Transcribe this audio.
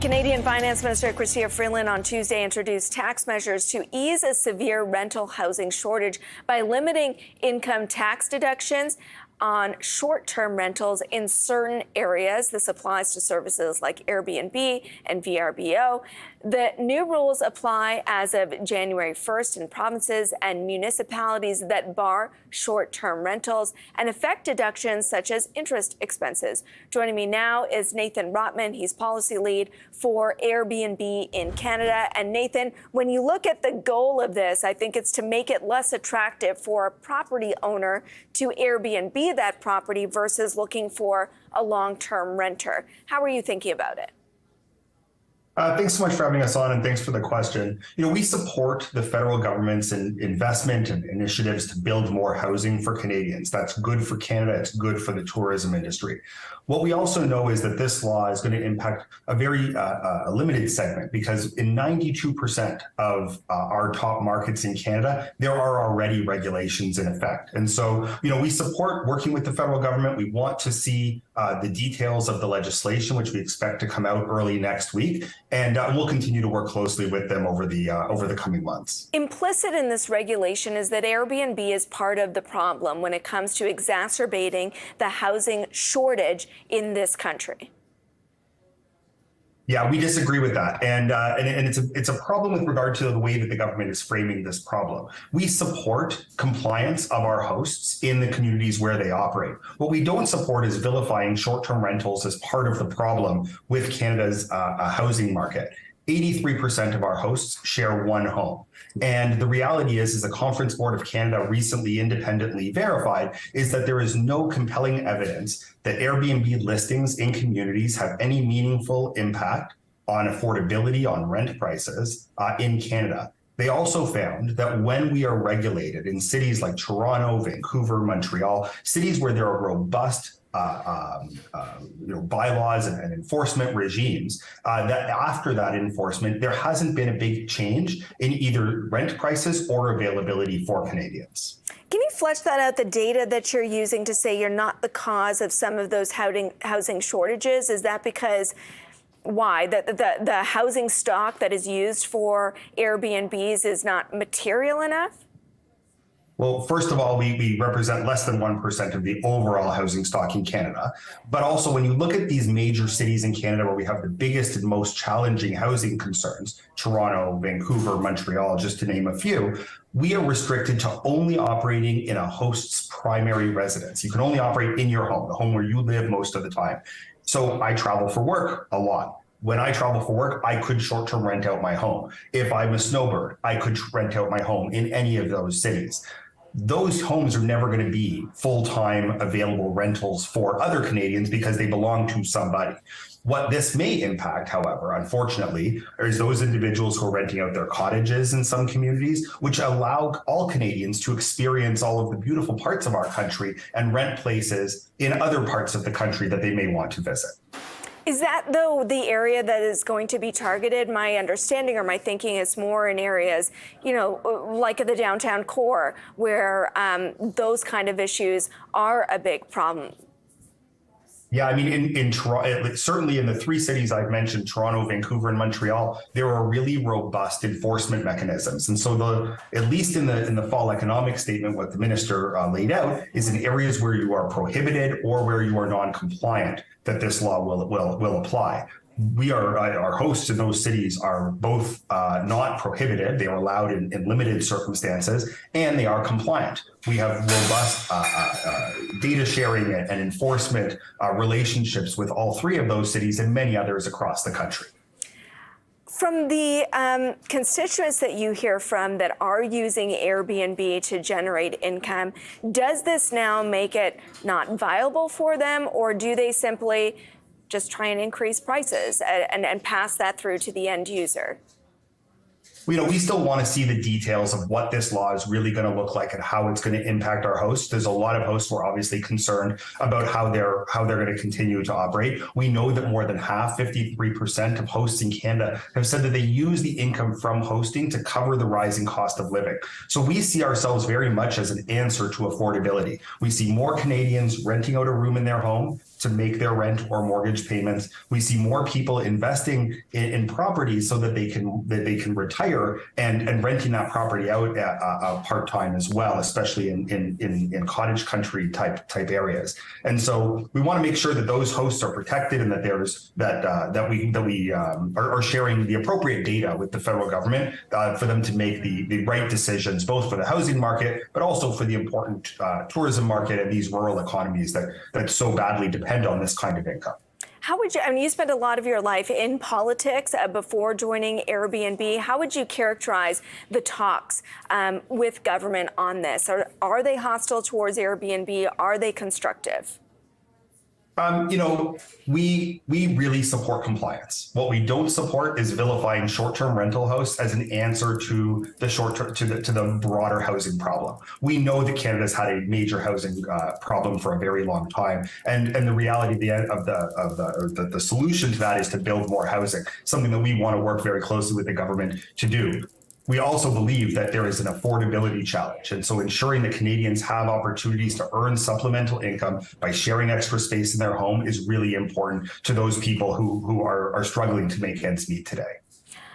Canadian Finance Minister Chrystia Freeland on Tuesday introduced tax measures to ease a severe rental housing shortage by limiting income tax deductions on short-term rentals in certain areas. This applies to services like Airbnb and VRBO. The new rules apply as of January 1st in provinces and municipalities that bar short-term rentals and affect deductions such as interest expenses. Joining me now is Nathan Rotman. He's policy lead for Airbnb in Canada. And Nathan, when you look at the goal of this, I think it's to make it less attractive for a property owner to Airbnb that property versus looking for a long-term renter. How are you thinking about it? Thanks so much for having us on, and thanks for the question. We support the federal government's investment and initiatives to build more housing for Canadians. That's good for Canada. It's good for the tourism industry. What we also know is that this law is going to impact a very limited segment, because in 92% of our top markets in Canada, there are already regulations in effect. And so, we support working with the federal government. We want to see the details of the legislation, which we expect to come out early next week. And we'll continue to work closely with them over the coming months. Implicit in this regulation is that Airbnb is part of the problem when it comes to exacerbating the housing shortage in this country. Yeah, we disagree with that, and it's a problem with regard to the way that the government is framing this problem. We support compliance of our hosts in the communities where they operate. What we don't support is vilifying short-term rentals as part of the problem with Canada's housing market. 83% of our hosts share one home. And the reality is the Conference Board of Canada recently independently verified is that there is no compelling evidence that Airbnb listings in communities have any meaningful impact on affordability on rent prices in Canada. They also found that when we are regulated in cities like Toronto, Vancouver, Montreal, cities where there are robust bylaws and enforcement regimes, that after that enforcement, there hasn't been a big change in either rent prices or availability for Canadians. Can you flesh that out, the data that you're using to say you're not the cause of some of those housing shortages? Is that because why? The housing stock that is used for Airbnbs is not material enough? Well, first of all, we represent less than 1% of the overall housing stock in Canada. But also, when you look at these major cities in Canada where we have the biggest and most challenging housing concerns, Toronto, Vancouver, Montreal, just to name a few, we are restricted to only operating in a host's primary residence. You can only operate in your home, the home where you live most of the time. So I travel for work a lot. When I travel for work, I could short-term rent out my home. If I'm a snowbird, I could rent out my home in any of those cities. Those homes are never going to be full-time available rentals for other Canadians because they belong to somebody. What this may impact, however, unfortunately, is those individuals who are renting out their cottages in some communities, which allow all Canadians to experience all of the beautiful parts of our country and rent places in other parts of the country that they may want to visit. Is that, though, the area that is going to be targeted? My understanding or my thinking is more in areas, like the downtown core, where those kind of issues are a big problem. Yeah, I mean, in Toronto, certainly in the three cities I've mentioned, Toronto, Vancouver, and Montreal, there are really robust enforcement mechanisms. And so at least in the fall economic statement, what the minister laid out is in areas where you are prohibited or where you are non-compliant, that this law will apply. Our hosts in those cities are both not prohibited, they are allowed in limited circumstances, and they are compliant. We have robust data sharing and enforcement relationships with all three of those cities and many others across the country. From the constituents that you hear from that are using Airbnb to generate income, does this now make it not viable for them, or do they simply just try and increase prices and pass that through to the end user? We still want to see the details of what this law is really going to look like and how it's going to impact our hosts. There's a lot of hosts who are obviously concerned about how they're going to continue to operate. We know that more than half, 53% of hosts in Canada have said that they use the income from hosting to cover the rising cost of living. So we see ourselves very much as an answer to affordability. We see more Canadians renting out a room in their home, to make their rent or mortgage payments. We see more people investing in properties so that they can retire and renting that property out part-time as well, especially in cottage country type areas. And so we want to make sure that those hosts are protected and that we are sharing the appropriate data with the federal government for them to make the right decisions, both for the housing market, but also for the important tourism market and these rural economies that so badly depend on this kind of income. How would you, I mean, you spent a lot of your life in politics before joining Airbnb. How would you characterize the talks with government on this? Are they hostile towards Airbnb? Are they constructive? We really support compliance. What we don't support is vilifying short-term rental hosts as an answer to the to the broader housing problem. We know that Canada's had a major housing problem for a very long time, and the reality of the solution to that is to build more housing, something that we want to work very closely with the government to do. We also believe that there is an affordability challenge. And so ensuring that Canadians have opportunities to earn supplemental income by sharing extra space in their home is really important to those people who are struggling to make ends meet today.